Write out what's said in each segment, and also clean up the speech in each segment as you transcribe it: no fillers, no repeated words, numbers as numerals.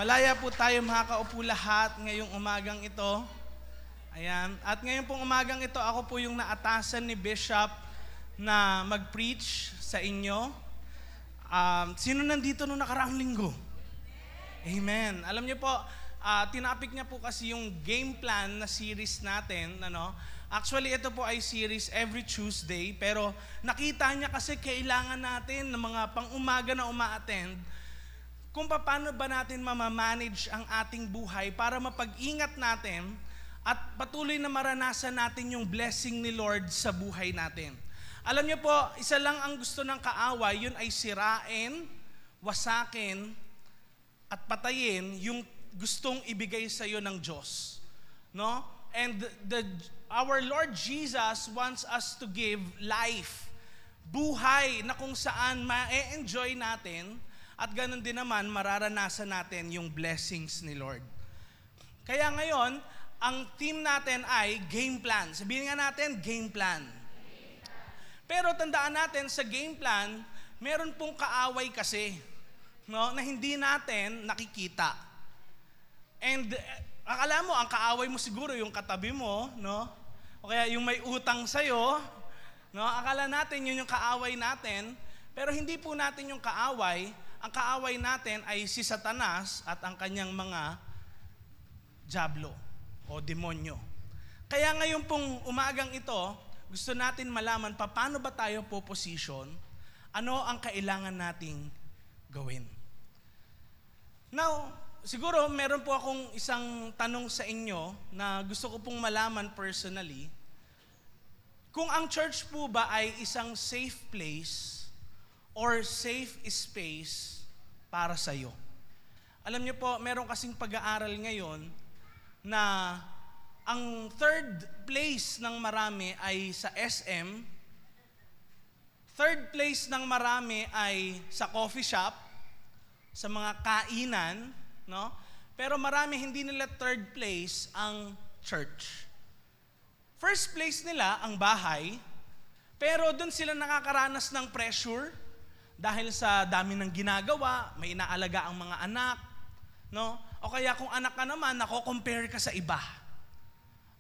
Malaya po tayo makakaupo lahat ngayong umagang ito. Ayan. At ngayong pong umagang ito, ako po yung naatasan ni Bishop na mag-preach sa inyo. Sino nandito nung nakaraang linggo? Amen. Alam niyo po, tinapik niya po kasi yung game plan na series natin. Actually, ito po ay series every Tuesday. Pero nakita niya kasi kailangan natin ng mga pang-umaga na uma-attend kung paano ba natin mamamanage ang ating buhay para mapag-ingat natin at patuloy na maranasan natin yung blessing ni Lord sa buhay natin. Alam niyo po, isa lang ang gusto ng kaaway, yun ay sirain, wasakin, at patayin yung gustong ibigay sa iyo ng Diyos. No? And our Lord Jesus wants us to give life, buhay na kung saan ma-enjoy natin at ganun din naman mararanasan natin yung blessings ni Lord. Kaya ngayon, ang theme natin ay game plan. Sabihin nga natin, game plan. Pero tandaan natin, sa game plan, meron pong kaaway kasi, no, na hindi natin nakikita. And akala mo, ang kaaway mo siguro yung katabi mo, no? O kaya yung may utang sa'yo, no? Akala natin yun yung kaaway natin, pero hindi po natin yung kaaway. Ang kaaway natin ay si Satanas at ang kanyang mga diablo o demonyo. Kaya ngayon pong umagang ito, gusto natin malaman paano ba tayo po-position, ano ang kailangan nating gawin. Now, siguro meron po akong isang tanong sa inyo na gusto ko pong malaman personally. Kung ang church po ba ay isang safe place or safe space para sa iyo. Alam niyo po, meron kasing pag-aaral ngayon na ang third place ng marami ay sa SM, third place ng marami ay sa coffee shop, sa mga kainan, no? Pero marami hindi nila third place ang church. First place nila ang bahay, pero doon sila nakakaranas ng pressure dahil sa dami ng ginagawa, may inaalaga ang mga anak, no? O kaya kung anak ka naman, nako-compare ka sa iba.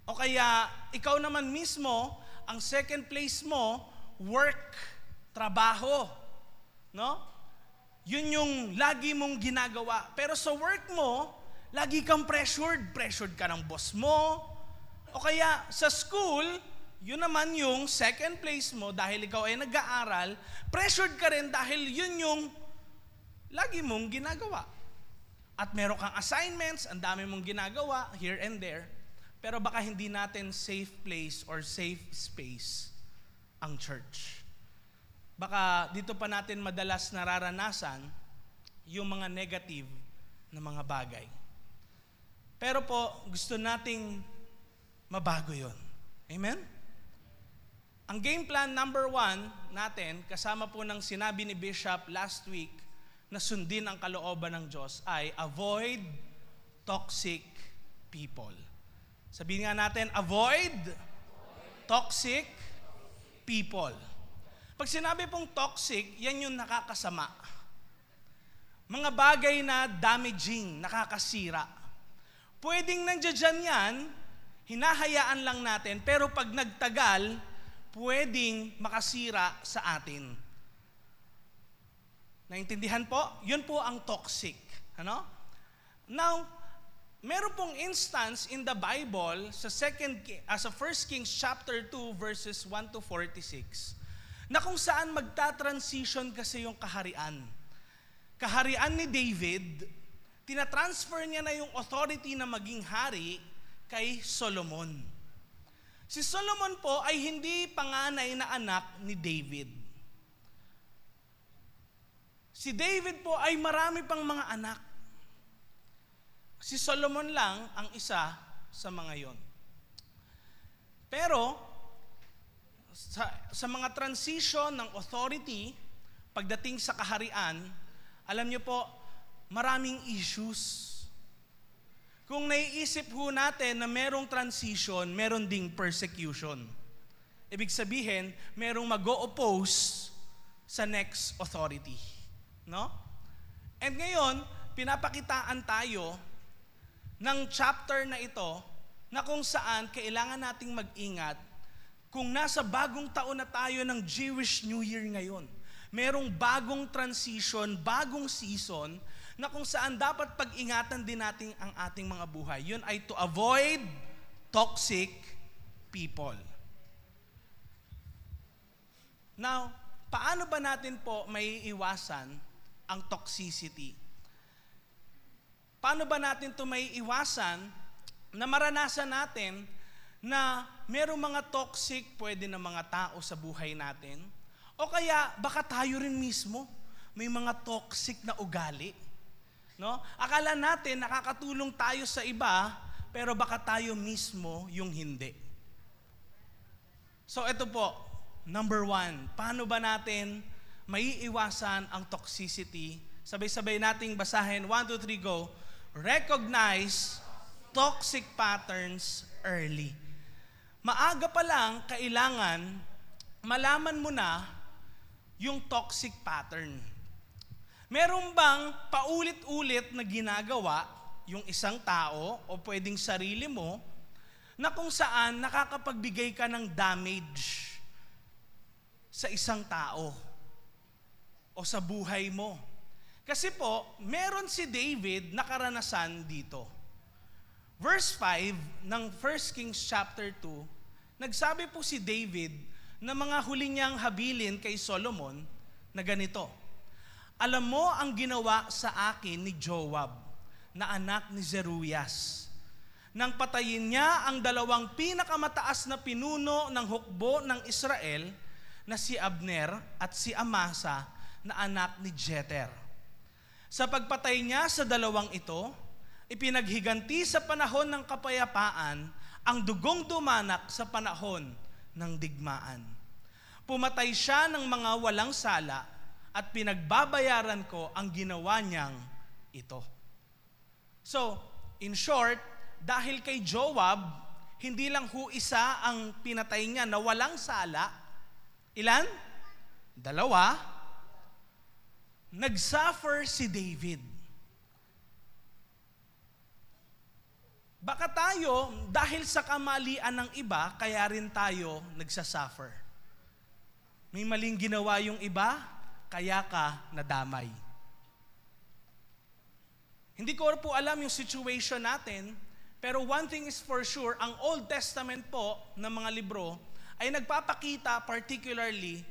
O kaya ikaw naman mismo, ang second place mo, work, trabaho, no? Yun yung lagi mong ginagawa. Pero sa work mo, lagi kang pressured ka ng boss mo. O kaya sa school, yun naman yung second place mo dahil ikaw ay nag-aaral, pressured ka rin dahil yun yung lagi mong ginagawa. At meron kang assignments, ang dami mong ginagawa here and there, pero baka hindi natin safe place or safe space ang church. Baka dito pa natin madalas nararanasan yung mga negative na mga bagay. Pero po, gusto nating mabago yun. Amen? Ang game plan number 1 natin, kasama po ng sinabi ni Bishop last week na sundin ang kalooban ng Diyos ay avoid toxic people. Sabihin nga natin, avoid toxic people. Pag sinabi pong toxic, yan yung nakakasama. Mga bagay na damaging, nakakasira. Pwedeng nandiyan yan, hinahayaan lang natin, pero pag nagtagal, pwedeng makasira sa atin. Naintindihan po? Yun po ang toxic. Ano? Now, meron pong instance in the Bible sa 1 Kings chapter 2 verses 1 to 46 na kung saan magta-transition kasi yung kaharian. Kaharian ni David, tinatransfer niya na yung authority na maging hari kay Solomon. Si Solomon po ay hindi panganay na anak ni David. Si David po ay marami pang mga anak. Si Solomon lang ang isa sa mga yon. Pero, sa mga transition ng authority, pagdating sa kaharian, alam niyo po, maraming issues. Kung naiisip ho natin na merong transition, meron ding persecution. Ibig sabihin, merong mag-o-oppose sa next authority. No? And ngayon, pinapakitaan tayo ng chapter na ito na kung saan kailangan nating mag-ingat kung nasa bagong taon na tayo ng Jewish New Year ngayon. Merong bagong transition, bagong season na kung saan dapat pag-ingatan din natin ang ating mga buhay. Yun ay to avoid toxic people. Now, paano ba natin po may iwasan ang toxicity? Paano ba natin ito may iwasan na maranasan natin na merong mga toxic pwede na mga tao sa buhay natin? O kaya baka tayo rin mismo may mga toxic na ugali. No? Akala natin nakakatulong tayo sa iba, pero baka tayo mismo yung hindi. So ito po, number 1, paano ba natin maiiwasan ang toxicity? Sabay-sabay nating basahin. 1, 2, 3, go. Recognize toxic patterns early. Maaga pa lang, kailangan malaman mo na yung toxic pattern. Meron bang paulit-ulit na ginagawa yung isang tao o pwedeng sarili mo na kung saan nakakapagbigay ka ng damage sa isang tao o sa buhay mo? Kasi po, meron si David na karanasan dito. Verse 5 ng 1 Kings chapter 2, nagsabi po si David na mga huli niyang habilin kay Solomon na ganito, alam mo ang ginawa sa akin ni Joab, na anak ni Zeruias, nang patayin niya ang 2 pinakamataas na pinuno ng hukbo ng Israel na si Abner at si Amasa na anak ni Jeter. Sa pagpatay niya sa 2 ito, ipinaghiganti sa panahon ng kapayapaan ang dugong dumanak sa panahon ng digmaan. Pumatay siya ng mga walang sala at pinagbabayaran ko ang ginawa niyang ito. So, in short, dahil kay Joab, hindi lang isa ang pinatay niya na walang sala. Ilan? 2. Nag-suffer si David. Baka tayo, dahil sa kamalian ng iba, kaya rin tayo nagsasuffer. May maling ginawa yung iba, kaya ka nadamay. Hindi ko po alam yung situation natin, pero one thing is for sure, ang Old Testament po ng mga libro ay nagpapakita particularly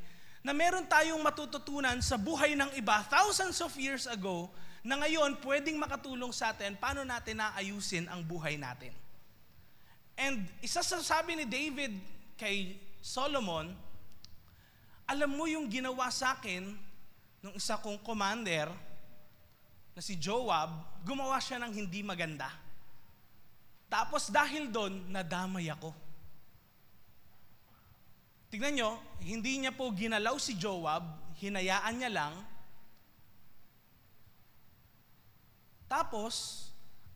na meron tayong matututunan sa buhay ng iba thousands of years ago na ngayon pwedeng makatulong sa atin paano natin naayusin ang buhay natin. And isa sa sabi ni David kay Solomon, alam mo yung ginawa sa akin nung isa kong commander na si Joab, gumawa siya ng hindi maganda. Tapos dahil doon, nadamay ako. Tignan nyo, hindi niya po ginalaw si Joab, hinayaan niya lang. Tapos,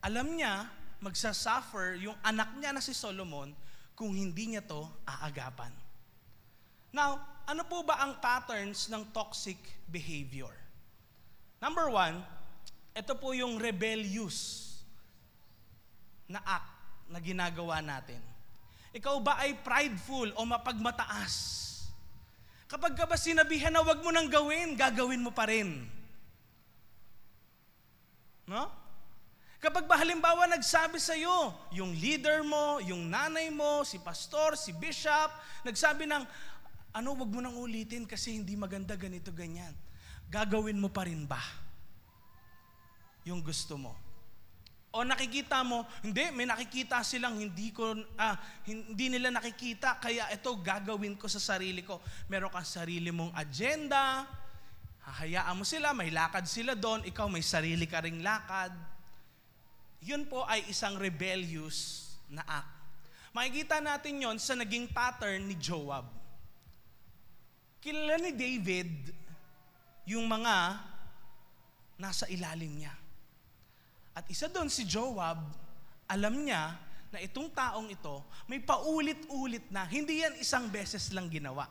alam niya, magsasuffer yung anak niya na si Solomon kung hindi niya to aagapan. Now, ano po ba ang patterns ng toxic behavior? Number 1, ito po yung rebellious na act na ginagawa natin. Ikaw ba ay prideful o mapagmataas? Kapag ka ba sinabihan na wag mo nang gawin, gagawin mo pa rin. No? Kapag ba halimbawa nagsabi sa iyo, yung leader mo, yung nanay mo, si pastor, si bishop, nagsabi ng, wag mo nang ulitin kasi hindi maganda ganito, ganyan. Gagawin mo pa rin ba yung gusto mo? O nakikita mo, hindi, may nakikita silang hindi nila nakikita, kaya ito gagawin ko sa sarili ko. Meron kang sarili mong agenda, hahayaan mo sila, may lakad sila doon, ikaw may sarili ka ring lakad. Yun po ay isang rebellious na act. Makikita natin yon sa naging pattern ni Joab. Kilala ni David yung mga nasa ilalim niya. At isa doon si Joab, alam niya na itong taong ito, may paulit-ulit na, hindi yan isang beses lang ginawa.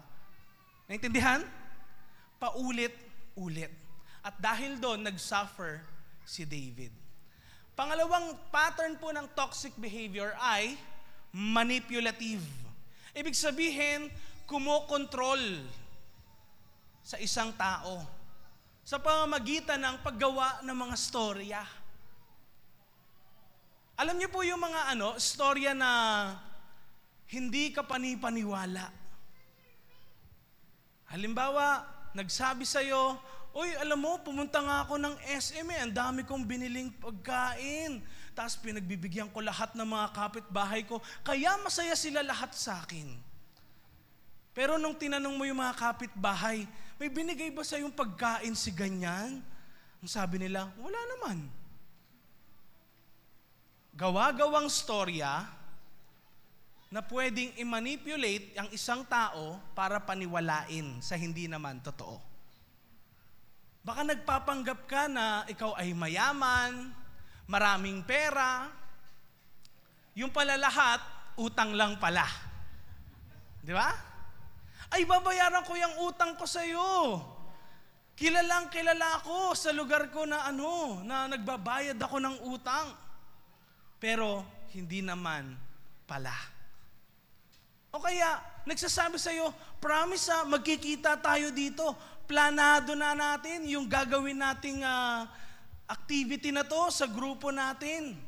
Naintindihan? Paulit-ulit. At dahil doon, nag-suffer si David. Pangalawang pattern po ng toxic behavior ay manipulative. Ibig sabihin, kumokontrol sa isang tao sa pamamagitan ng paggawa ng mga storya. Alam niyo po yung mga storya na hindi ka panipaniwala. Halimbawa, nagsabi sa'yo, "Uy, alam mo, pumunta nga ako ng SM, ang dami kong biniling pagkain. Tapos pinagbibigyan ko lahat ng mga kapitbahay ko, kaya masaya sila lahat sa akin." Pero nung tinanong mo yung mga kapitbahay, "May binigay ba sa yung pagkain si ganyan?" Ang sabi nila, "Wala naman." Gawa-gawang storya na pwedeng i-manipulate ang isang tao para paniwalain sa hindi naman totoo. Baka nagpapanggap ka na ikaw ay mayaman, maraming pera, yung pala lahat, utang lang pala. Di ba? "Ay, babayaran ko yung utang ko sa'yo. Kilalang kilala ako sa lugar ko na na nagbabayad ako ng utang." Pero hindi naman pala. O kaya, nagsasabi sa'yo, "Promise magkikita tayo dito. Planado na natin yung gagawin nating activity na to sa grupo natin."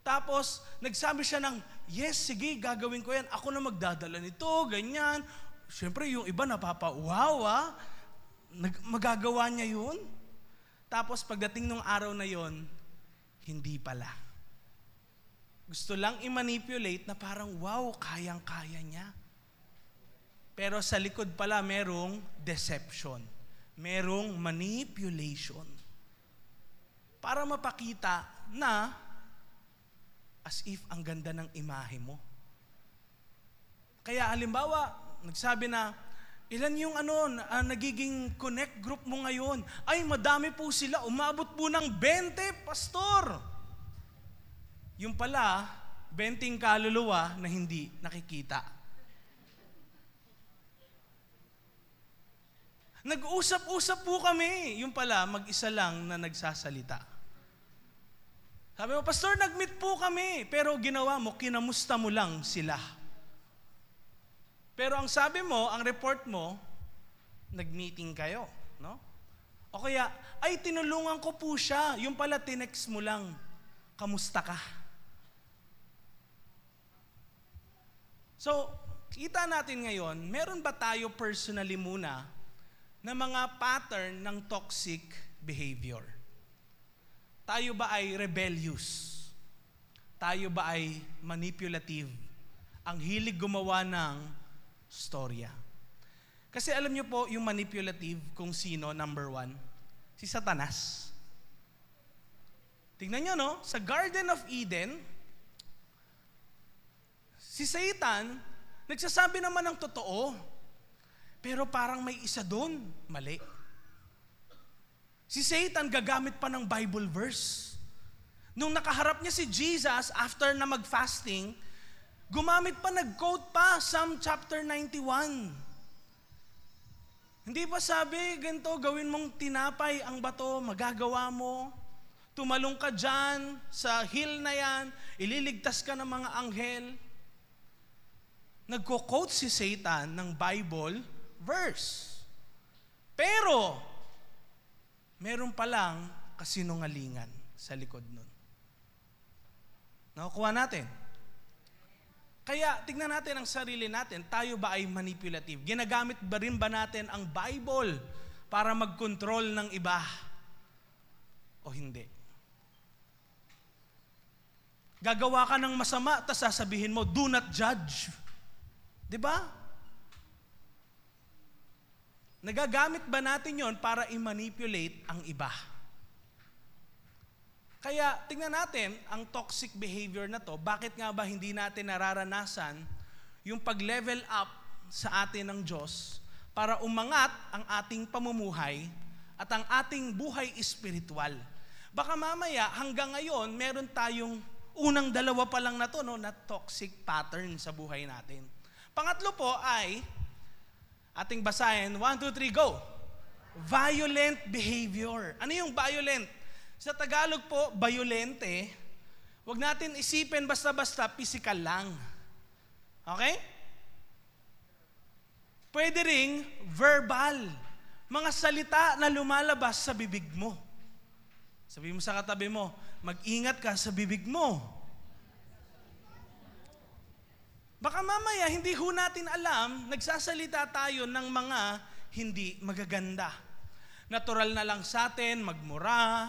Tapos, nagsabi siya ng, "Yes, sige, gagawin ko yan. Ako na magdadala nito, ganyan." Siyempre, yung iba napapa-wow, magagawa niya yun. Tapos, pagdating ng araw na yon, hindi pala. Gusto lang i-manipulate na parang, wow, kayang-kaya niya. Pero sa likod pala, merong deception. Merong manipulation. Para mapakita na as if ang ganda ng imahe mo. Kaya halimbawa, nagsabi na, "Ilan yung nagiging connect group mo ngayon?" "Ay, madami po sila. Umabot po ng 20, pastor." Yung pala, 20 kaluluwa na hindi nakikita. "Nag-usap-usap po kami." Yung pala, mag-isa lang na nagsasalita. Sabi mo, "Pastor, nag-meet po kami." Pero ginawa mo, kinamusta mo lang sila. Pero ang sabi mo, ang report mo, nag-meeting kayo, no? O kaya, "Ay, tinulungan ko po siya." Yung pala, tinext mo lang, "Kamusta ka?" So, kita natin ngayon, meron ba tayo personally muna na mga pattern ng toxic behavior? Tayo ba ay rebellious? Tayo ba ay manipulative? Ang hilig gumawa ng storya. Kasi alam niyo po, yung manipulative, kung sino, number 1, si Satanas. Tingnan niyo, no? Sa Garden of Eden, si Satan, nagsasabi naman ng totoo, pero parang may isa doon, mali. Si Satan gagamit pa ng Bible verse. Nung nakaharap niya si Jesus after na mag-fasting, gumamit pa, nag-quote pa, Psalm chapter 91. Hindi ba sabi, ganito, gawin mong tinapay ang bato, magagawa mo. Tumalong ka dyan, sa hill na yan, ililigtas ka ng mga anghel. Nagko-quote si Satan ng Bible verse. Pero, meron palang kasinungalingan sa likod nun. Nakukuha natin. Kaya, tignan natin ang sarili natin. Tayo ba ay manipulative? Ginagamit ba rin ba natin ang Bible para mag-control ng iba? O hindi? Gagawa ka ng masama, tas sasabihin mo, "Do not judge." Diba? Nagagamit ba natin yon para i-manipulate ang iba? Kaya tingnan natin ang toxic behavior na to, bakit nga ba hindi natin nararanasan yung pag-level up sa atin ng Diyos para umangat ang ating pamumuhay at ang ating buhay espiritual. Baka mamaya hanggang ngayon meron tayong unang dalawa pa lang na to, no, na toxic pattern sa buhay natin. Pangatlo po ay ating basahin, 1, 2, 3, go! Violent behavior. Ano yung violent? Sa Tagalog po, bayolente. Huwag natin isipin basta-basta physical lang. Okay? Pwede ring verbal. Mga salita na lumalabas sa bibig mo. Sabi mo sa katabi mo, mag-ingat ka sa bibig mo. Baka mamaya, hindi ho natin alam, nagsasalita tayo ng mga hindi magaganda. Natural na lang sa atin magmura,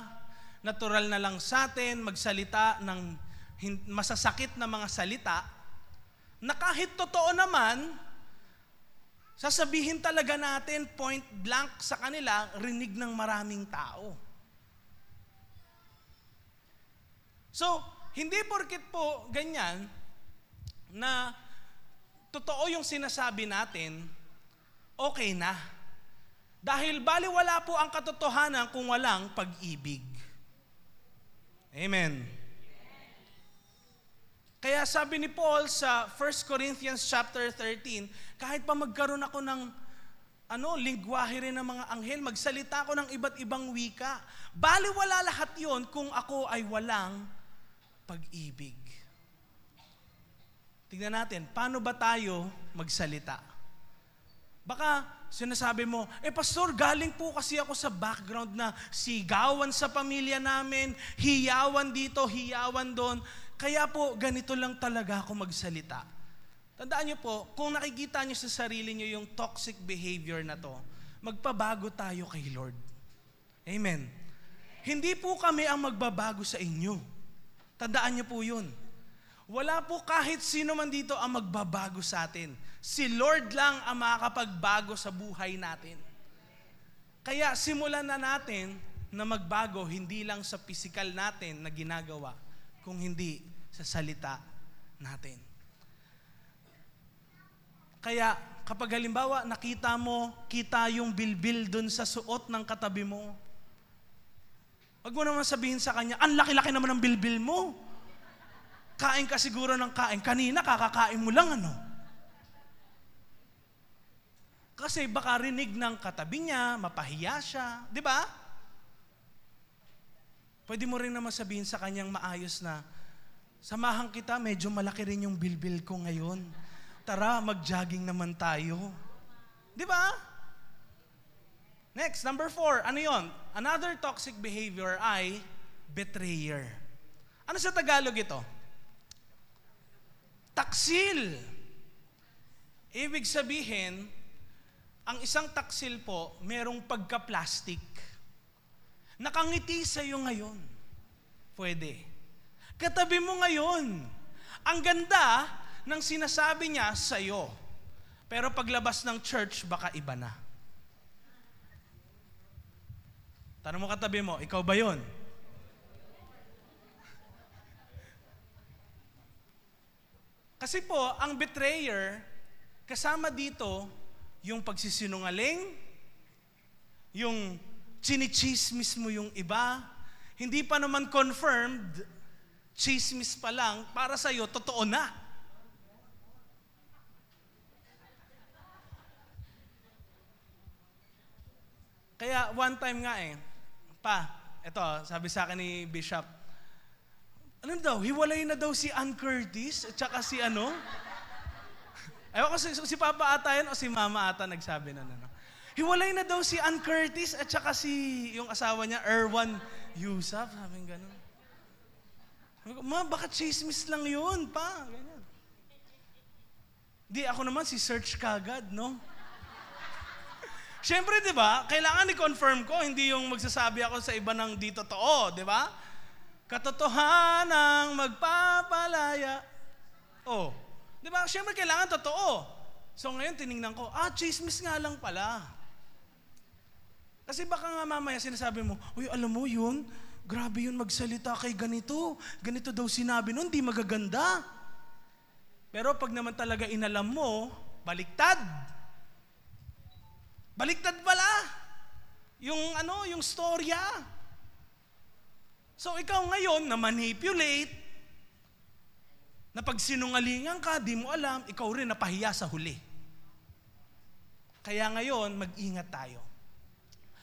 natural na lang sa atin magsalita ng masasakit na mga salita, na kahit totoo naman, sasabihin talaga natin point blank sa kanila, rinig ng maraming tao. So, hindi porket po ganyan na totoo yung sinasabi natin, okay na. Dahil baliwala po ang katotohanan kung walang pag-ibig. Amen. Kaya sabi ni Paul sa 1 Corinthians chapter 13, kahit pa magkaroon ako ng lingwahe rin ng mga anghel, magsalita ako ng iba't ibang wika, baliwala lahat yon kung ako ay walang pag-ibig. Tignan natin, paano ba tayo magsalita? Baka sinasabi mo, pastor, galing po kasi ako sa background na sigawan sa pamilya namin, hiyawan dito, hiyawan doon. Kaya po, ganito lang talaga ako magsalita. Tandaan niyo po, kung nakikita niyo sa sarili niyo yung toxic behavior na to, magpabago tayo kay Lord. Amen. Hindi po kami ang magbabago sa inyo. Tandaan niyo po yun. Wala po kahit sino man dito ang magbabago sa atin. Si Lord lang ang makakapagbago sa buhay natin. Kaya simulan na natin na magbago hindi lang sa physical natin na ginagawa, kung hindi sa salita natin. Kaya kapag halimbawa kita yung bilbil dun sa suot ng katabi mo, wag mo naman sabihin sa kanya, ang laki-laki naman ng bilbil mo. Kain ka siguro ng kain. Kanina, kakakain mo lang, Kasi baka rinig ng katabi niya, mapahiya siya. Di ba? Pwede mo rin naman sabihin sa kanyang maayos na, samahan kita, medyo malaki rin yung bilbil ko ngayon. Tara, mag-jogging naman tayo. Di ba? Next, number 4. Ano yon? Another toxic behavior ay betrayer. Ano sa Tagalog ito? Taksil. Ibig sabihin, ang isang taksil po, merong pagka-plastic. Nakangiti sa'yo ngayon. Pwede. Katabi mo ngayon. Ang ganda ng sinasabi niya sa'yo. Pero paglabas ng church, baka iba na. Tanong mo katabi mo, ikaw ba yun? Kasi po, ang betrayer, kasama dito yung pagsisinungaling, yung chinichismis mo yung iba, hindi pa naman confirmed, chismis pa lang, para sa'yo, totoo na. Kaya one time nga ito, sabi sa akin ni Bishop, ano daw, hiwalay na daw si Ann Curtis at saka si Ewan ko si Papa ata yun o si Mama ata nagsabi na. Hiwalay na daw si Ann Curtis at saka yung asawa niya, Erwan Yusuf. Sabi ng gano'n. Ma, baka chismis lang yun, pa. Ganyan. Di ako naman si search kagad, no? Siyempre, di ba, kailangan i-confirm ko, hindi yung magsasabi ako sa iba ng di totoo, di ba? Katotohanang magpapalaya. Di ba? Siyempre, kailangan totoo. So ngayon, tiningnan ko, chismis nga lang pala. Kasi baka nga mamaya sinasabi mo, uy, alam mo yun, grabe yun magsalita kay ganito. Ganito daw sinabi nun, di magaganda. Pero pag naman talaga inalam mo, baliktad. Baliktad pala. Yung storya. So ikaw ngayon na manipulate, na pag sinungalingan ka, di mo alam, ikaw rin napahiya sa huli. Kaya ngayon, mag-ingat tayo.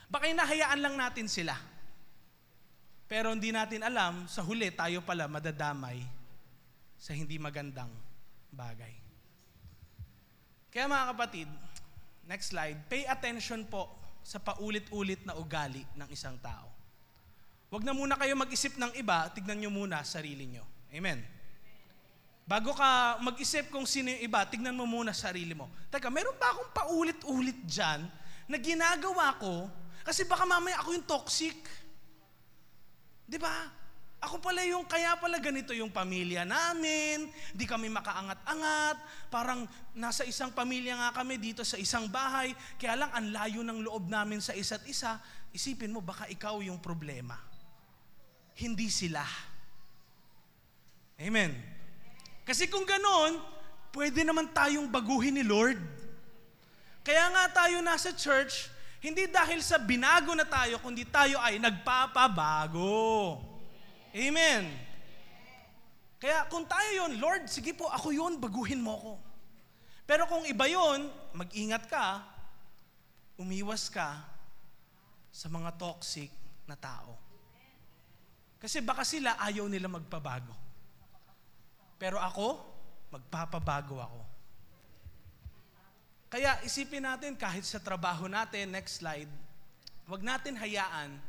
Baka hinahayaan lang natin sila. Pero hindi natin alam, sa huli tayo pala madadamay sa hindi magandang bagay. Kaya mga kapatid, next slide, pay attention po sa paulit-ulit na ugali ng isang tao. Huwag na muna kayo mag-isip ng iba, tignan nyo muna sarili nyo. Amen. Bago ka mag-isip kung sino yung iba, tignan mo muna sarili mo. Teka, meron ba akong paulit-ulit dyan na ginagawa ko kasi baka mamaya ako yung toxic? Di ba? Ako pala yung, kaya pala ganito yung pamilya namin, di kami makaangat-angat, parang nasa isang pamilya nga kami dito sa isang bahay, kaya lang ang layo ng loob namin sa isa't isa, isipin mo baka ikaw yung problema. Hindi sila. Amen. Kasi kung ganon, pwede naman tayong baguhin ni Lord. Kaya nga tayo nasa church, hindi dahil sa binago na tayo, kundi tayo ay nagpapabago. Amen. Kaya kung tayo yun, Lord, sige po, ako yun, baguhin mo ko. Pero kung iba yun, mag-ingat ka, umiwas ka sa mga toxic na tao. Kasi baka sila ayaw nila magpabago. Pero ako, magpapabago ako. Kaya isipin natin kahit sa trabaho natin, next slide, wag natin hayaan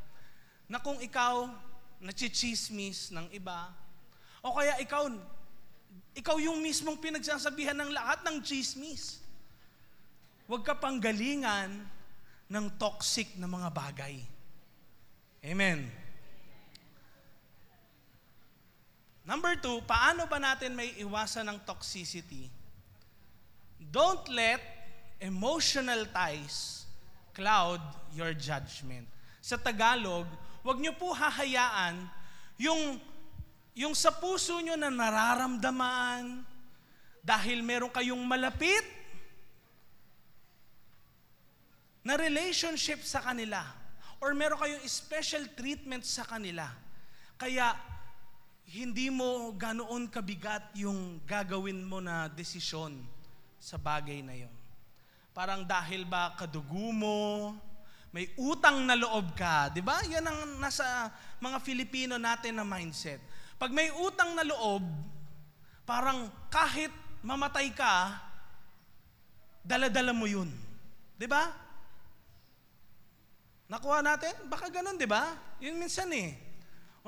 na kung ikaw nachichismis ng iba, o kaya ikaw yung mismong pinagsasabihan ng lahat ng chismis. Huwag ka pang galingan ng toxic na mga bagay. Amen. Number 2, paano ba natin may iwasan ng toxicity? Don't let emotional ties cloud your judgment. Sa Tagalog, huwag niyo po hahayaan yung sa puso niyo na nararamdaman dahil meron kayong malapit na relationship sa kanila or meron kayong special treatment sa kanila. Kaya hindi mo ganoon kabigat yung gagawin mo na desisyon sa bagay na yon. Parang dahil ba kadugo mo, may utang na loob ka, di ba? Yan ang nasa mga Filipino natin na mindset. Pag may utang na loob, parang kahit mamatay ka, dala-dala mo yun. Di ba? Nakuha natin? Baka ganun, di ba? Yun minsan eh.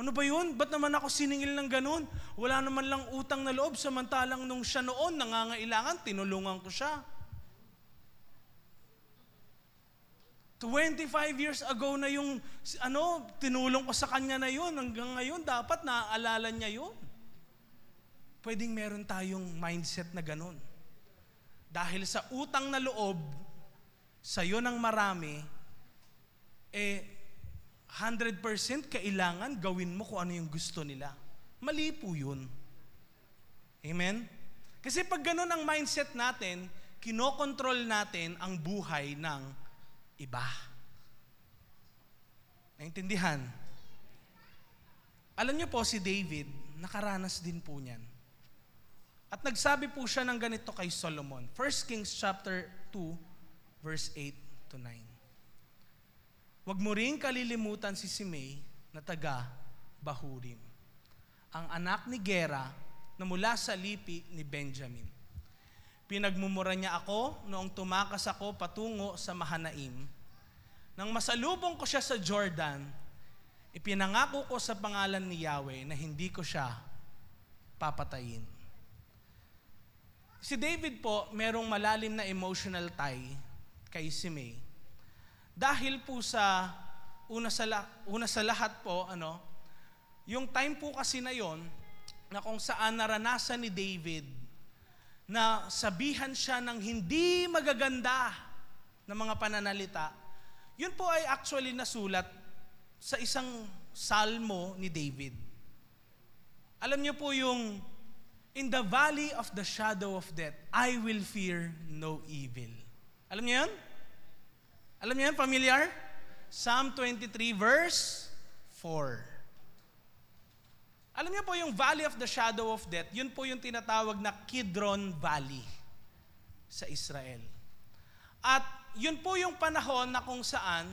Ano ba yun? Ba't naman ako siningil ng ganun? Wala naman lang utang na loob, samantalang nung siya noon, nangangailangan, tinulungan ko siya. 25 years ago na yung tinulong ko sa kanya na yun, hanggang ngayon dapat naaalala niya yun. Pwedeng meron tayong mindset na ganun. Dahil sa utang na loob, sa'yo ng marami, 100% kailangan gawin mo kung ano yung gusto nila. Mali po yun. Amen? Kasi pag ganun ang mindset natin, kinokontrol natin ang buhay ng iba. Naintindihan? Alam niyo po si David, nakaranas din po niyan. At nagsabi po siya ng ganito kay Solomon. 1 Kings chapter 2, verse 8 to 9. Huwag mo ring kalilimutan si Simei na taga Bahurim, ang anak ni Gera na mula sa lipi ni Benjamin. Pinagmumura niya ako noong tumakas ako patungo sa Mahanaim. Nang masalubong ko siya sa Jordan, ipinangako ko sa pangalan ni Yahweh na hindi ko siya papatayin. Si David po, merong malalim na emotional tie kay Simei. Dahil po sa una sa lahat po, yung time po kasi na yon na kung saan naranasan ni David na sabihan siya ng hindi magaganda na mga pananalita, yun po ay actually nasulat sa isang salmo ni David. Alam niyo po yung, in the valley of the shadow of death, I will fear no evil. Alam niyo yun? Alam niyo yun, familiar? Psalm 23 verse 4. Alam niyo po yung Valley of the Shadow of Death, yun po yung tinatawag na Kidron Valley sa Israel. At yun po yung panahon na kung saan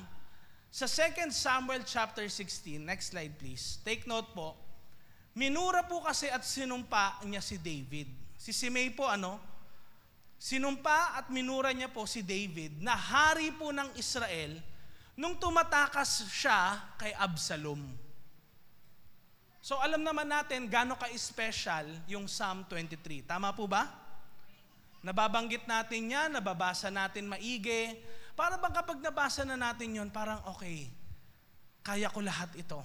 Sa 2 Samuel chapter 16, next slide please. Take note po. Minura po kasi at sinumpa niya si David. Si Shimei po sinumpa at minura niya po si David na hari po ng Israel nung tumatakas siya kay Absalom. So alam naman natin gaano ka-special yung Psalm 23. Tama po ba? Nababanggit natin yan, nababasa natin maigi. Para bang kapag nabasa na natin yon, parang okay, kaya ko lahat ito.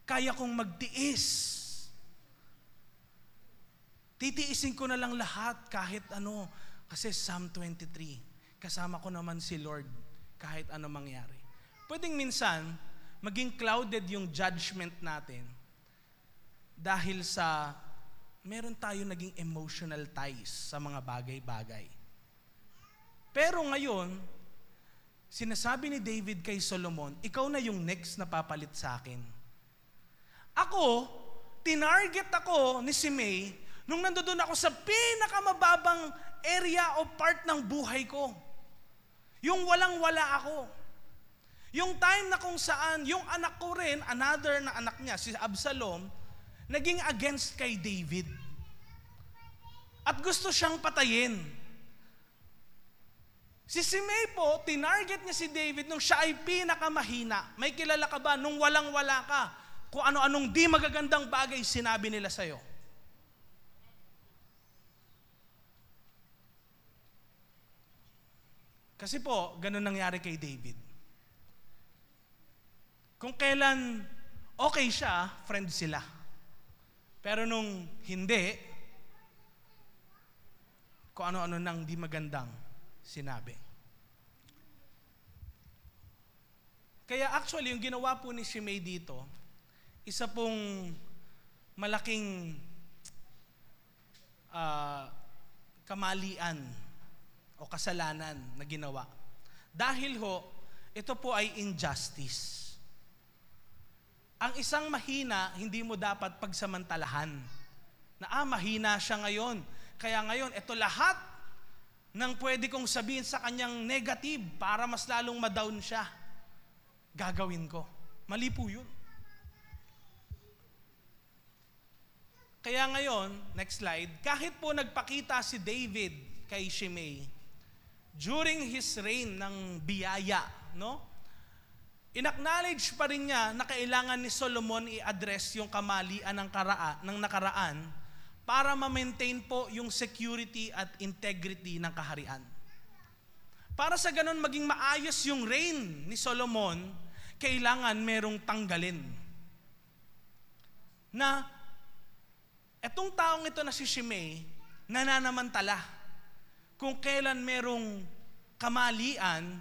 Kaya kong magtiis. Titiisin ko na lang lahat kahit ano. Kasi Psalm 23, kasama ko naman si Lord kahit ano mangyari. Pwedeng minsan, maging clouded yung judgment natin dahil sa meron tayo naging emotional ties sa mga bagay-bagay. Pero ngayon, sinasabi ni David kay Solomon, ikaw na yung next na papalit sa akin. Ako, tinarget ako ni Shimei nung nandoon ako sa pinakamababang area o part ng buhay ko. Yung walang-wala ako. Yung time na kung saan, yung anak ko rin, another na anak niya, si Absalom, naging against kay David. At gusto siyang patayin. Si Shimei po, tinarget niya si David nung siya ay pinakamahina. May kilala ka ba nung walang-wala ka? Kung ano-anong di magagandang bagay sinabi nila sa'yo. Kasi po, ganun nangyari kay David. Kung kailan okay siya, friend sila. Pero nung hindi, kung ano-ano nang di magandang sinabi. Kaya actually, yung ginawa po ni Shimei dito, isa pong malaking kamalian o kasalanan na ginawa. Dahil ito po ay injustice. Ang isang mahina, hindi mo dapat pagsamantalahan. Na mahina siya ngayon. Kaya ngayon, ito lahat ng pwede kong sabihin sa kanyang negative para mas lalong ma-down siya. Gagawin ko. Mali po yun. Kaya ngayon, next slide, kahit po nagpakita si David kay Shimei, during his reign ng biyaya, inacknowledge pa rin niya na kailangan ni Solomon i-address yung kamalian ng nakaraan para ma-maintain po yung security at integrity ng kaharian. Para sa ganun maging maayos yung reign ni Solomon, kailangan merong tanggalin. Na etong taong ito na si Shimei, nananamantala. Kung kailan merong kamalian,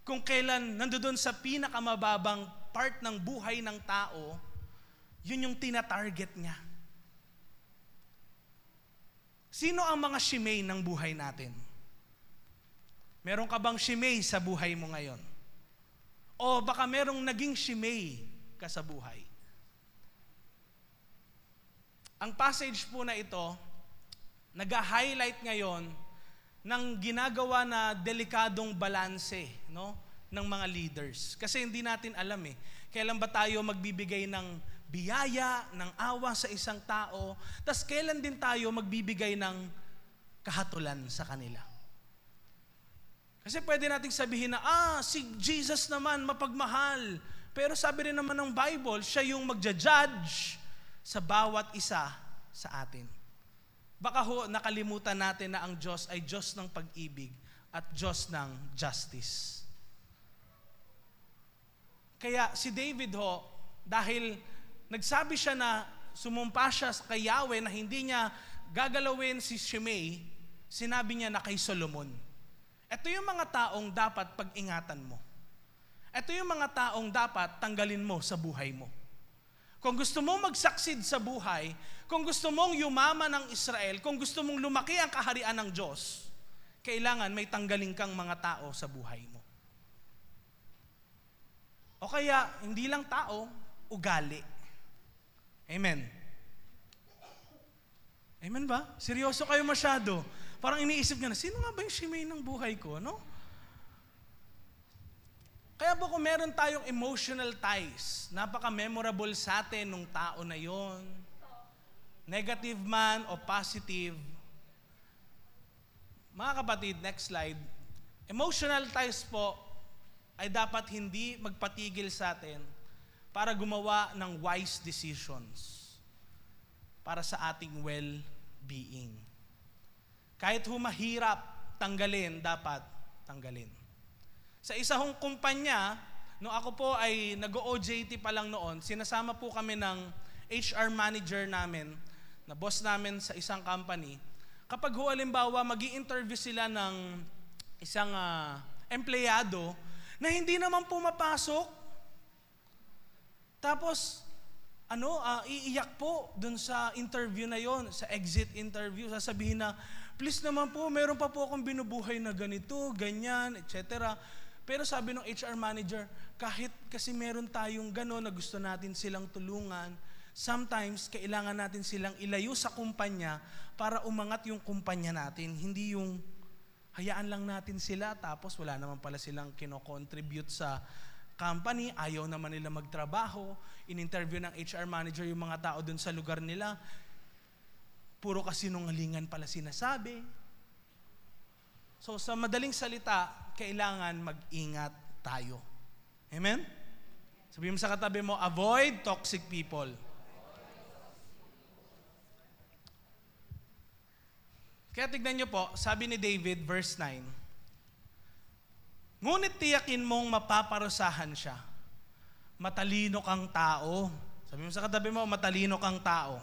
kung kailan nandoon sa pinakamababang part ng buhay ng tao, yun yung tina-target niya. Sino ang mga Shimei ng buhay natin? Meron ka bang Shimei sa buhay mo ngayon? O baka merong naging Shimei ka sa buhay? Ang passage po na ito, nag-highlight ngayon ng ginagawa na delikadong balanse ng mga leaders. Kasi hindi natin alam kailan ba tayo magbibigay ng biyaya, ng awa sa isang tao, tas kailan din tayo magbibigay ng kahatulan sa kanila. Kasi pwede nating sabihin na, si Jesus naman mapagmahal. Pero sabi rin naman ng Bible, siya yung magja-judge sa bawat isa sa atin. Baka nakalimutan natin na ang Diyos ay Diyos ng pag-ibig at Diyos ng justice. Kaya si David dahil nagsabi siya na sumumpa siya kay Yahweh na hindi niya gagalawin si Shimei, sinabi niya na kay Solomon. Ito yung mga taong dapat pag-ingatan mo. Ito yung mga taong dapat tanggalin mo sa buhay mo. Kung gusto mong mag-succeed sa buhay, kung gusto mong yumaman ng Israel, kung gusto mong lumaki ang kaharian ng Diyos, kailangan may tanggalin kang mga tao sa buhay mo. O kaya, hindi lang tao, ugali. Amen. Amen ba? Seryoso kayo masyado. Parang iniisip nyo na, sino nga ba yung Shimei ng buhay ko, Kaya po kung meron tayong emotional ties, napaka-memorable sa atin nung tao na yon, negative man o positive, mga kapatid, next slide, emotional ties po ay dapat hindi magpatigil sa atin para gumawa ng wise decisions para sa ating well-being. Kahit humahirap tanggalin, dapat tanggalin. Sa isa hong kumpanya, nung ako po ay nag-OJT pa lang noon, sinasama po kami ng HR manager namin, na boss namin sa isang company. Kapag halimbawa, mag-i-interview sila ng isang empleyado na hindi naman pumapasok, tapos, iiyak po dun sa interview na yon, sa exit interview, sasabihin na, please naman po, meron pa po akong binubuhay na ganito, ganyan, etc. Pero sabi ng HR manager, kahit kasi meron tayong gano'n na gusto natin silang tulungan, sometimes kailangan natin silang ilayo sa kumpanya para umangat yung kumpanya natin. Hindi yung hayaan lang natin sila tapos wala naman pala silang kino-contribute sa company, ayaw naman nila magtrabaho, in-interview ng HR manager yung mga tao dun sa lugar nila, puro kasinungalingan pala sinasabi. So sa madaling salita, kailangan mag-ingat tayo. Amen? Sabihin mo sa katabi mo, avoid toxic people. Kaya tignan nyo po, sabi ni David, verse 9, ngunit tiyakin mong mapaparusahan siya. Matalino kang tao. Sabi mo sa katabi mo, matalino kang tao.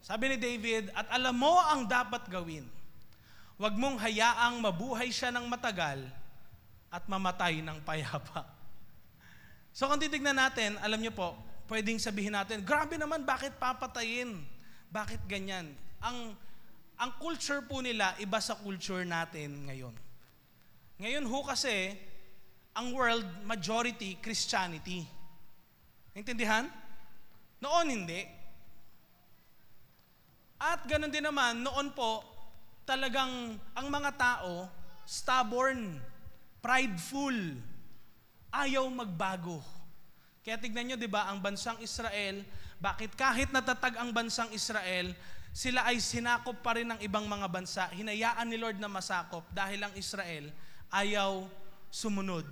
Sabi ni David, at alam mo ang dapat gawin. Huwag mong hayaang mabuhay siya ng matagal at mamatay ng payapa. So kung titignan natin, alam niyo po, pwedeng sabihin natin, grabe naman, bakit papatayin? Bakit ganyan? Ang culture po nila, iba sa culture natin ngayon. Ngayon ho kasi, ang world, majority, Christianity. Intindihan? Noon hindi. At ganoon din naman, noon po, talagang ang mga tao, stubborn, prideful, ayaw magbago. Kaya tignan nyo, di ba, ang bansang Israel, bakit kahit natatag ang bansang Israel, sila ay sinakop pa rin ng ibang mga bansa. Hinayaan ni Lord na masakop dahil ang Israel ayaw sumunod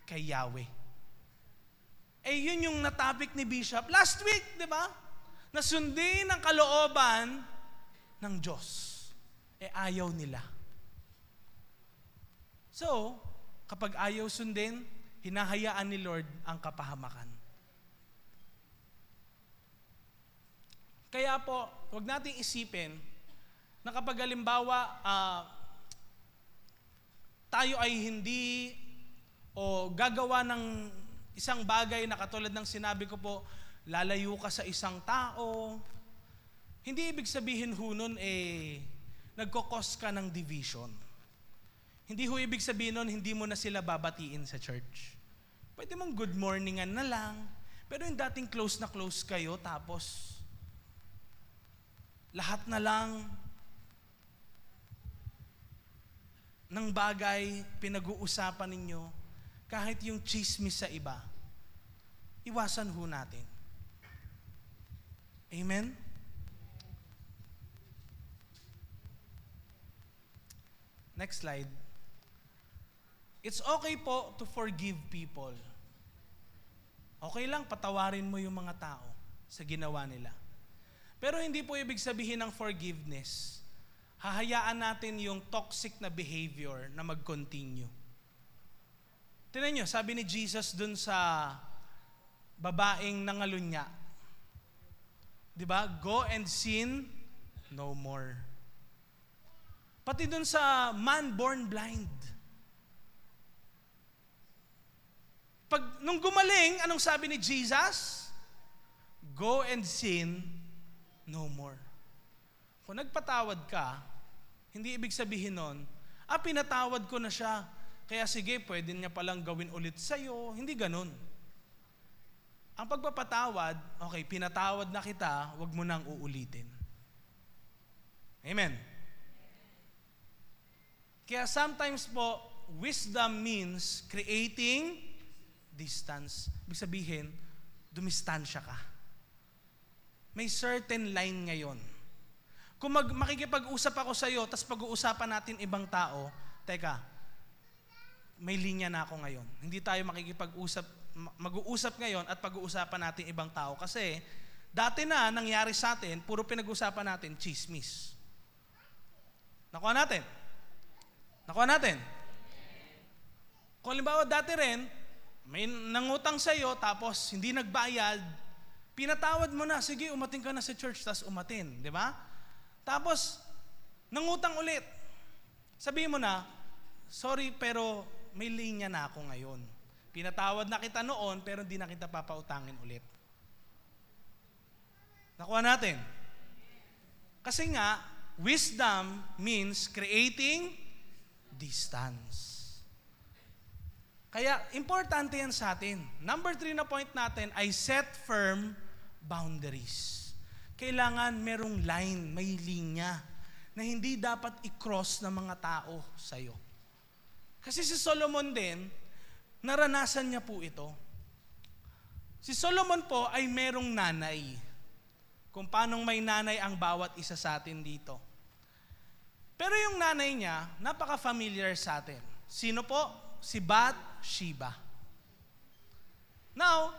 kay Yahweh. Eh yun yung natapik ni Bishop last week, di ba? Nasundin ang kalooban ng Diyos. Ayaw nila. So, kapag ayaw sundin, hinahayaan ni Lord ang kapahamakan. Kaya po, huwag nating isipin na kapag halimbawa tayo ay hindi o gagawa ng isang bagay na katulad ng sinabi ko po, lalayo ka sa isang tao, hindi ibig sabihin ho nun nagkokos ka ng division. Hindi ho ibig sabihin nun, hindi mo na sila babatiin sa church. Pwede mong good morningan na lang, pero yung dating close na close kayo, tapos lahat na lang ng bagay pinag-uusapan ninyo, kahit yung chismis sa iba, iwasan ho natin. Amen? Next slide. It's okay po to forgive people. Okay lang, patawarin mo yung mga tao sa ginawa nila. Pero hindi po ibig sabihin ng forgiveness, hahayaan natin yung toxic na behavior na mag-continue. Tingnan nyo, sabi ni Jesus dun sa babaeng nangalunya, di ba? Go and sin no more. Pati dun sa man born blind. Nung gumaling, anong sabi ni Jesus? Go and sin no more. Kung nagpatawad ka, hindi ibig sabihin nun, pinatawad ko na siya, kaya sige, pwede niya palang gawin ulit sa'yo. Hindi ganun. Ang pagpapatawad, okay, pinatawad na kita, wag mo nang uulitin. Amen. Kaya sometimes po, wisdom means creating distance. Ibig sabihin, dumistansya ka. May certain line ngayon. Kung makikipag-usap ako sa iyo, tapos pag-uusapan natin ibang tao, teka, may linya na ako ngayon. Hindi tayo mag-uusap ngayon at pag-uusapan natin ibang tao. Kasi, dati na nangyari sa atin, puro pinag-uusapan natin, chismis. Nakuha natin? Kung halimbawa dati rin, may nangutang sa iyo, tapos hindi nagbayad, pinatawad mo na, sige, umatin ka na sa church, tapos umatin, di ba? Tapos, nangutang ulit. Sabihin mo na, sorry, pero may linya na ako ngayon. Pinatawad na kita noon, pero hindi na kita papautangin ulit. Nakuha natin? Kasi nga, wisdom means creating distance. Kaya, importante yan sa atin. Number 3 na point natin ay set firm boundaries. Kailangan merong line, may linya, na hindi dapat i-cross ng mga tao sa'yo. Kasi si Solomon din, naranasan niya po ito. Si Solomon po ay merong nanay. Kung paanong may nanay ang bawat isa sa atin dito. Pero yung nanay niya, napaka-familiar sa atin. Sino po? Si Bathsheba. Now,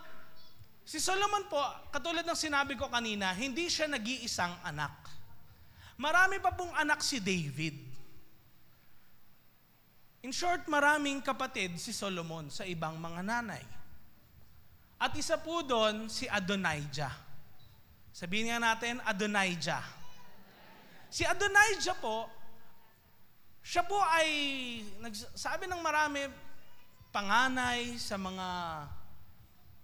si Solomon po, katulad ng sinabi ko kanina, hindi siya nag-iisang anak. Marami pa pong anak si David. In short, maraming kapatid si Solomon sa ibang mga nanay. At isa po doon, si Adonijah. Sabihin nga natin, Adonijah. Si Adonijah po, siya po ay, sabi ng marami, panganay sa mga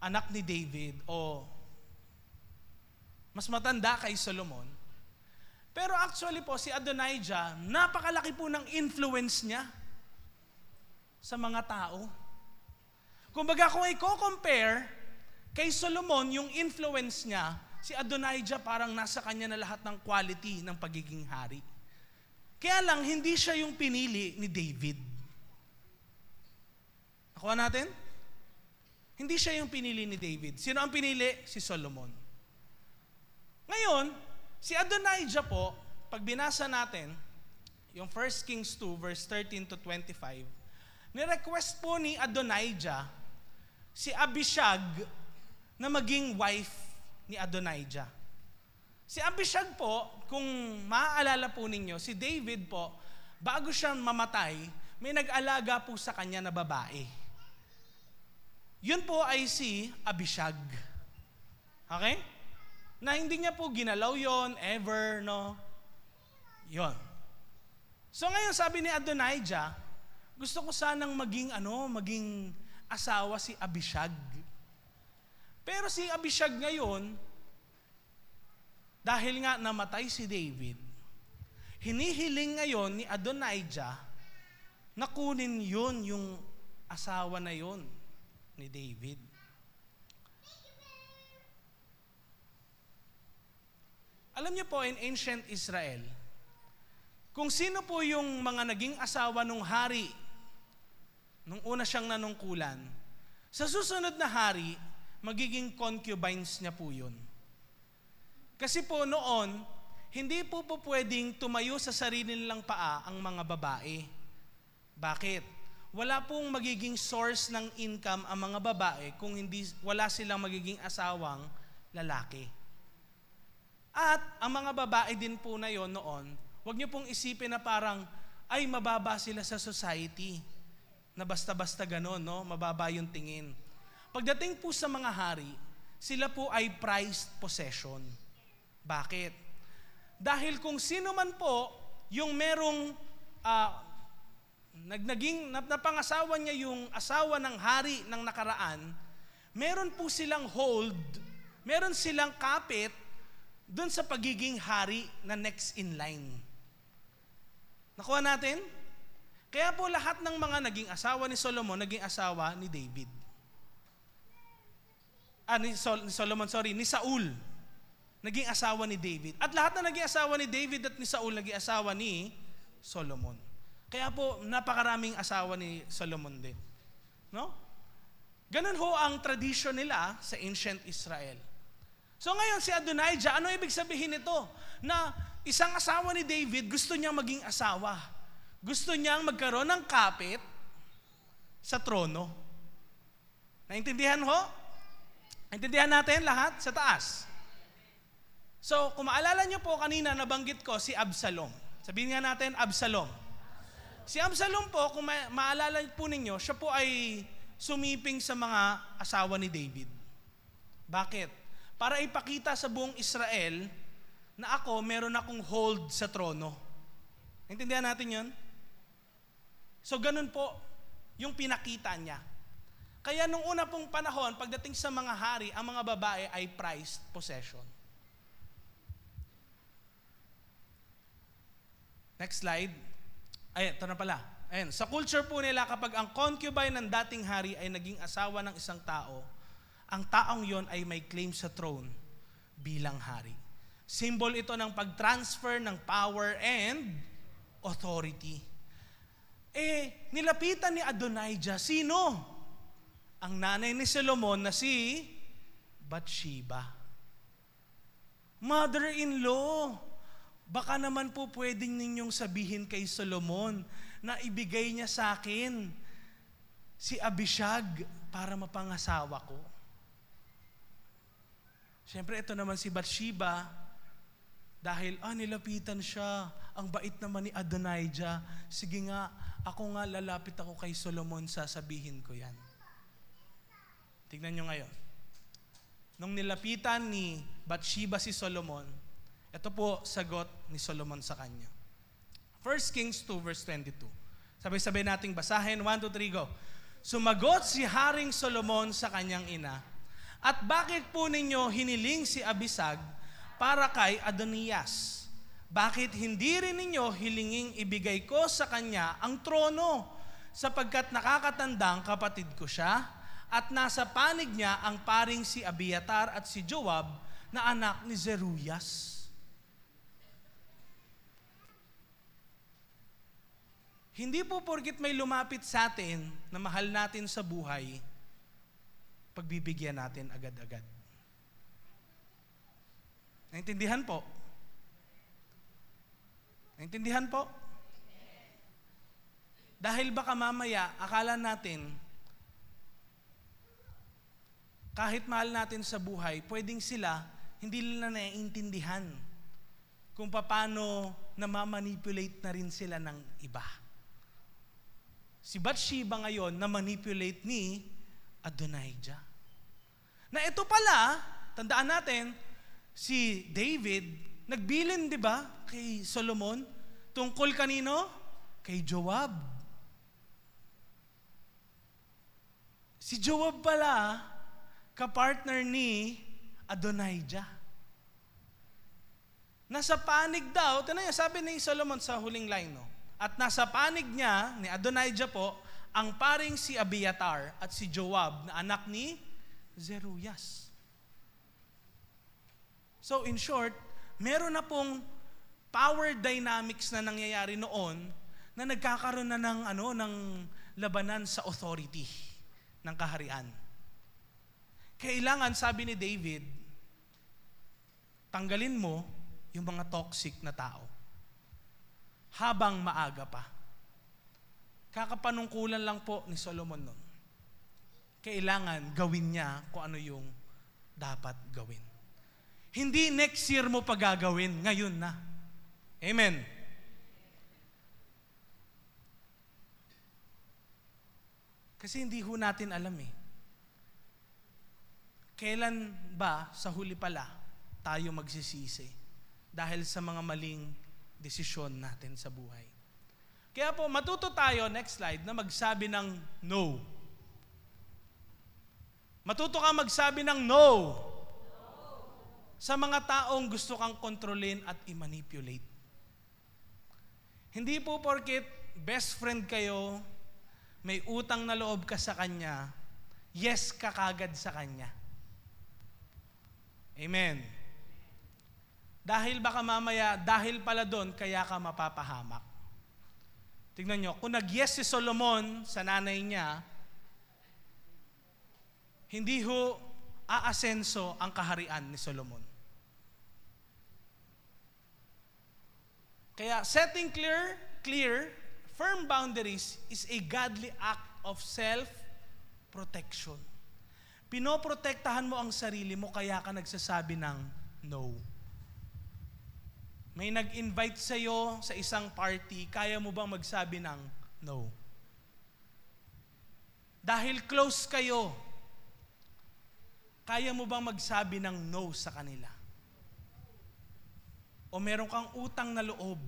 anak ni David o mas matanda kay Solomon. Pero actually po, si Adonijah, napakalaki po ng influence niya sa mga tao. Kumbaga kung i-compare kay Solomon yung influence niya, si Adonijah parang nasa kanya na lahat ng quality ng pagiging hari. Kaya lang, hindi siya yung pinili ni David. Nakuha natin? Hindi siya yung pinili ni David. Sino ang pinili? Si Solomon. Ngayon, si Adonijah po, pag binasa natin, yung 1 Kings 2, verse 13 to 25, ni-request po ni Adonijah si Abishag na maging wife ni Adonijah. Si Abishag po, kung maaalala po ninyo, si David po, bago siya mamatay, may nag-alaga po sa kanya na babae. Yun po ay si Abishag. Okay? Na hindi niya po ginalaw yon ever, no? Yon. So ngayon sabi ni Adonijah, gusto ko sanang maging asawa si Abishag. Pero si Abishag ngayon, dahil nga namatay si David, hinihiling ngayon ni Adonijah na kunin yun, yung asawa na yun ni David. Alam niyo po, in ancient Israel, kung sino po yung mga naging asawa ng hari nung una siyang nanungkulan, sa susunod na hari, magiging concubines niya po yun. Kasi po noon, hindi po pwedeng tumayo sa sarili nilang paa ang mga babae. Bakit? Wala pong magiging source ng income ang mga babae kung wala silang magiging asawang lalaki. At ang mga babae din po na yon noon, huwag niyo pong isipin na parang, ay mababa sila sa society. Na basta-basta ganon, no? Mababa yung tingin. Pagdating po sa mga hari, sila po ay prized possession. Bakit? Dahil kung sino man po yung merong napangasawa niya yung asawa ng hari ng nakaraan, meron po silang hold, meron silang kapit dun sa pagiging hari na next in line. Nakuha natin? Kaya po lahat ng mga naging asawa ni Solomon, naging asawa ni David. Ni Saul. Naging asawa ni David. At lahat na naging asawa ni David at ni Saul, naging asawa ni Solomon. Kaya po, napakaraming asawa ni Solomon din. No? Ganun ho ang tradition nila sa ancient Israel. So ngayon si Adonijah, ano ibig sabihin nito? Na isang asawa ni David, gusto niyang maging asawa. Gusto niyang magkaroon ng kapit sa trono. Naintindihan ho? Naintindihan natin lahat sa taas. So, kung maalala niyo po kanina, nabanggit ko si Absalom. Sabihin nga natin, Absalom. Si Absalom po, kung maalala po ninyo, siya po ay sumiping sa mga asawa ni David. Bakit? Para ipakita sa buong Israel na ako, meron akong hold sa trono. Naintindihan natin yun? So, ganun po yung pinakita niya. Kaya nung una pong panahon, pagdating sa mga hari, ang mga babae ay prized possession. Next slide. Ay, ito na pala. Ayan, sa culture po nila, kapag ang concubine ng dating hari ay naging asawa ng isang tao, ang taong yon ay may claim sa throne bilang hari. Symbol ito ng pag-transfer ng power and authority. Nilapitan ni Adonijah, sino? Ang nanay ni Solomon na si Bathsheba. Mother-in-law. Baka naman po pwedeng ninyong sabihin kay Solomon na ibigay niya sa akin si Abishag para mapangasawa ko. Siyempre, ito naman si Bathsheba, dahil nilapitan siya, ang bait naman ni Adonijah, sige nga, ako nga lalapit ako kay Solomon, sasabihin ko yan. Tignan nyo ngayon. Nung nilapitan ni Bathsheba si Solomon, ito po sagot ni Solomon sa kanya. 1 Kings 2 verse 22. Sabay-sabay nating basahin. 1, 2, 3, go. Sumagot si Haring Solomon sa kanyang ina, at bakit po ninyo hiniling si Abisag para kay Adonias? Bakit hindi rin ninyo hilinging ibigay ko sa kanya ang trono, sapagkat nakakatandang kapatid ko siya, at nasa panig niya ang paring si Abiatar at si Joab na anak ni Zeruias? Hindi po porkit may lumapit sa atin na mahal natin sa buhay, pagbibigyan natin agad-agad. Naintindihan po? Naintindihan po? Dahil baka mamaya, akala natin, kahit mahal natin sa buhay, pwedeng sila, hindi nila naiintindihan kung paano namamanipulate na rin sila ng iba. Si Bathsheba ngayon na-manipulate ni Adonijah. Na ito pala, tandaan natin, si David, nagbilin, di ba, kay Solomon, tungkol kanino? Kay Joab. Si Joab pala, kapartner ni Adonijah. Nasa panig daw, ito na yung sabi ni Solomon sa huling line, no? At nasa panig niya, ni Adonijah po, ang paring si Abiatar at si Joab na anak ni Zeruias. So in short, meron na pong power dynamics na nangyayari noon na nagkakaroon na ng labanan sa authority ng kaharian. Kailangan, sabi ni David, tanggalin mo yung mga toxic na tao habang maaga pa. Kakapanungkulan lang po ni Solomon nun. Kailangan gawin niya kung ano yung dapat gawin. Hindi next year mo pa gagawin, ngayon na. Amen. Kasi hindi ho natin alam eh. Kailan ba sa huli pala tayo magsisisi dahil sa mga maling desisyon natin sa buhay? Kaya po, matuto tayo, next slide, na magsabi ng no. Matuto ka magsabi ng no sa mga taong gusto kang kontrolin at i-manipulate. Hindi po porket best friend kayo, may utang na loob ka sa kanya, yes ka kagad sa kanya. Amen. Dahil baka mamaya, dahil pala doon, kaya ka mapapahamak. Tignan nyo, kung nag-yes si Solomon sa nanay niya, hindi ho aasenso ang kaharian ni Solomon. Kaya setting clear, firm boundaries is a godly act of self-protection. Pinoprotektahan mo ang sarili mo kaya ka nagsasabi ng no. May nag-invite sa'yo sa isang party, kaya mo bang magsabi ng no? Dahil close kayo, kaya mo bang magsabi ng no sa kanila? O meron kang utang na loob?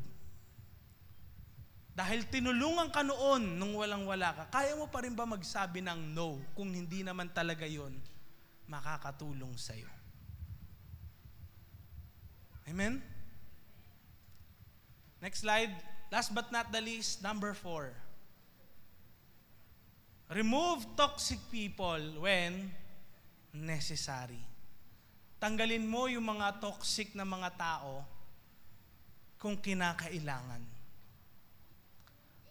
Dahil tinulungan ka noon nung walang-wala ka, kaya mo pa rin ba magsabi ng no kung hindi naman talaga yon makakatulong sa'yo? Amen? Next slide. Last but not the least, number 4. Remove toxic people when necessary. Tanggalin mo yung mga toxic na mga tao kung kinakailangan.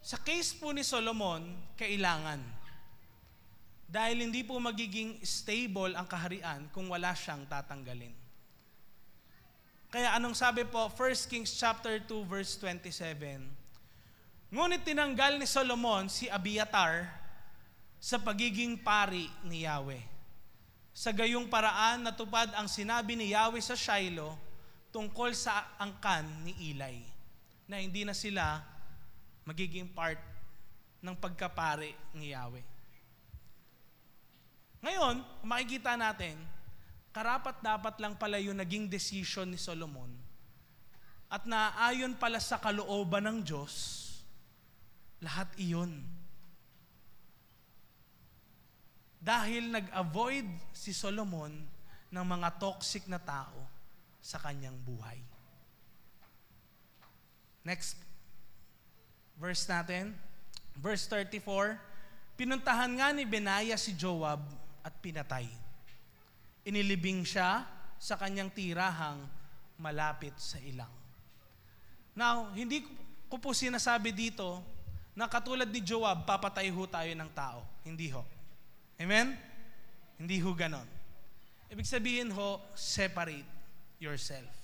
Sa case po ni Solomon, kailangan. Dahil hindi po magiging stable ang kaharian kung wala siyang tatanggalin. Kaya anong sabi po, 1 Kings chapter 2 verse 27, ngunit tinanggal ni Solomon si Abiatar sa pagiging pari ni Yahweh. Sa gayong paraan, natupad ang sinabi ni Yahweh sa Shiloh tungkol sa angkan ni Eli, na hindi na sila magiging part ng pagkapari ni Yahweh. Ngayon, makikita natin, karapat-dapat lang pala yung naging decision ni Solomon at naayon pala sa kalooban ng Diyos, lahat iyon. Dahil nag-avoid si Solomon ng mga toxic na tao sa kanyang buhay. Next verse natin, verse 34, pinuntahan nga ni Benaiah si Joab at pinatay. Inilibing siya sa kanyang tirahang malapit sa ilang. Now, hindi ko po sinasabi dito na katulad ni Joab, papatay ho tayo ng tao. Hindi ho. Amen? Hindi ho ganon. Ibig sabihin ho, separate yourself.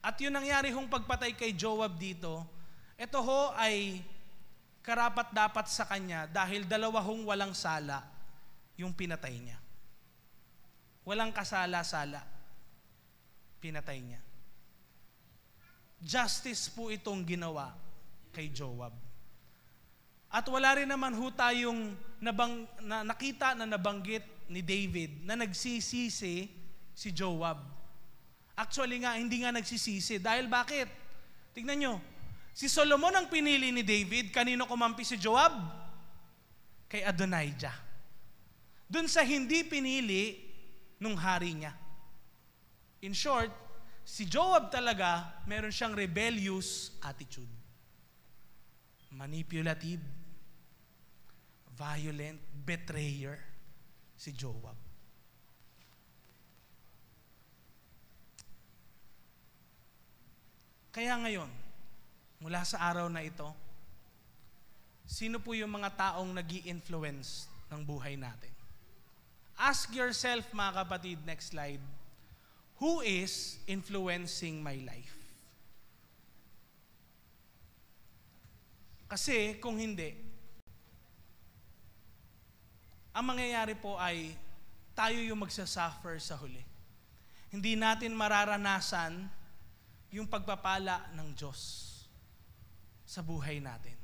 At yun nangyari hong pagpatay kay Joab dito, ito ho ay karapat-dapat sa kanya dahil dalawa hong walang sala yung pinatay niya. Walang kasala-sala. Pinatay niya. Justice po itong ginawa kay Joab. At wala rin naman ho tayong nakita na nabanggit ni David na nagsisisi si Joab. Actually nga, hindi nga nagsisisi. Dahil bakit? Tignan nyo. Si Solomon ang pinili ni David. Kanino kumampi si Joab? Kay Adonijah. Doon sa hindi pinili nung hari niya. In short, si Joab talaga, meron siyang rebellious attitude. Manipulative, violent, betrayer si Joab. Kaya ngayon, mula sa araw na ito, sino po yung mga taong nag-i-influence ng buhay natin? Ask yourself, mga kapatid, next slide, who is influencing my life? Kasi kung hindi, ang mangyayari po ay tayo yung magsasuffer sa huli. Hindi natin mararanasan yung pagpapala ng Diyos sa buhay natin.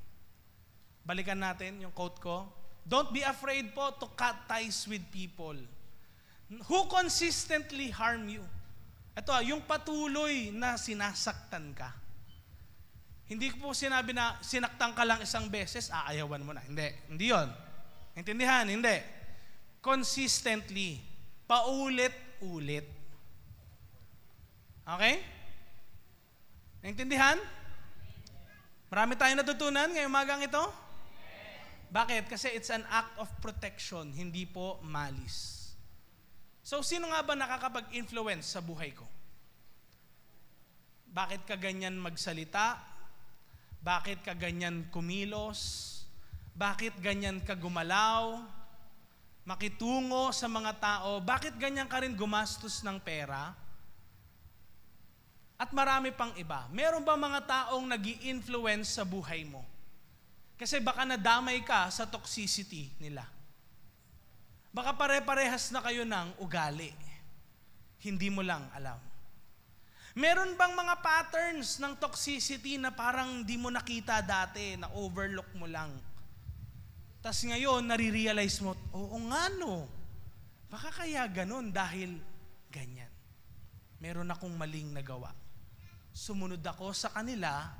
Balikan natin yung quote ko. Don't be afraid po to cut ties with people who consistently harm you. Ito, yung patuloy na sinasaktan ka. Hindi ko po sinabi na sinaktan ka lang isang beses, aayawan mo na. Hindi yon. Intindihan? Hindi. Consistently. Paulit-ulit. Okay? Naintindihan? Marami tayong natutunan ngayong umagang ito? Bakit? Kasi it's an act of protection, hindi po malis. So, sino nga ba nakakapag-influence sa buhay ko? Bakit ka ganyan magsalita? Bakit ka ganyan kumilos? Bakit ganyan ka gumalaw? Makitungo sa mga tao? Bakit ganyan ka rin gumastos ng pera? At marami pang iba. Meron ba mga taong nag-i-influence sa buhay mo? Kasi baka nadamay ka sa toxicity nila. Baka pare-parehas na kayo ng ugali. Hindi mo lang alam. Meron bang mga patterns ng toxicity na parang di mo nakita dati, na overlook mo lang? Tas ngayon, nare-realize mo, oo nga no, baka kaya ganun dahil ganyan. Meron akong maling nagawa. Sumunod ako sa kanila,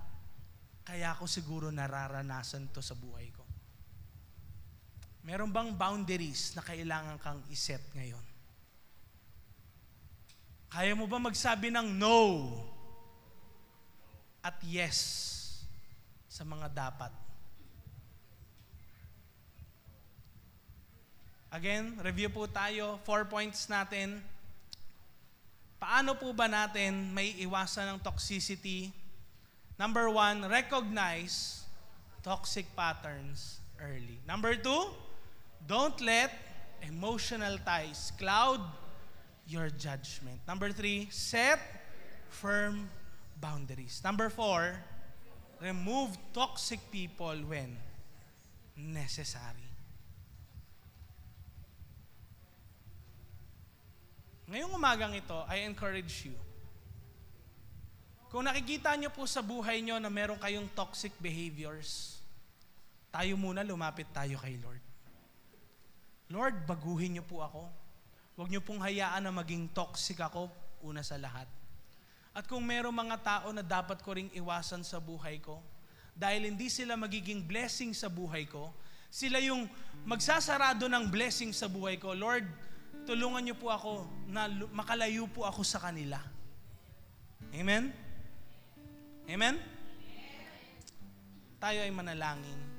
kaya ako siguro nararanasan to sa buhay ko. Meron bang boundaries na kailangan kang iset ngayon? Kaya mo ba magsabi ng no at yes sa mga dapat? Again, review po tayo. 4 points natin. Paano po ba natin may iwasan ng toxicity? Number 1, recognize toxic patterns early. Number 2, don't let emotional ties cloud your judgment. Number 3, set firm boundaries. Number 4, remove toxic people when necessary. Ngayong umagang ito, I encourage you. Kung nakikita nyo po sa buhay nyo na meron kayong toxic behaviors, tayo muna lumapit tayo kay Lord. Lord, baguhin nyo po ako. Huwag nyo pong hayaan na maging toxic ako una sa lahat. At kung meron mga tao na dapat ko ring iwasan sa buhay ko, dahil hindi sila magiging blessing sa buhay ko, sila yung magsasarado ng blessing sa buhay ko, Lord, tulungan niyo po ako na makalayo po ako sa kanila. Amen? Amen? Tayo ay manalangin.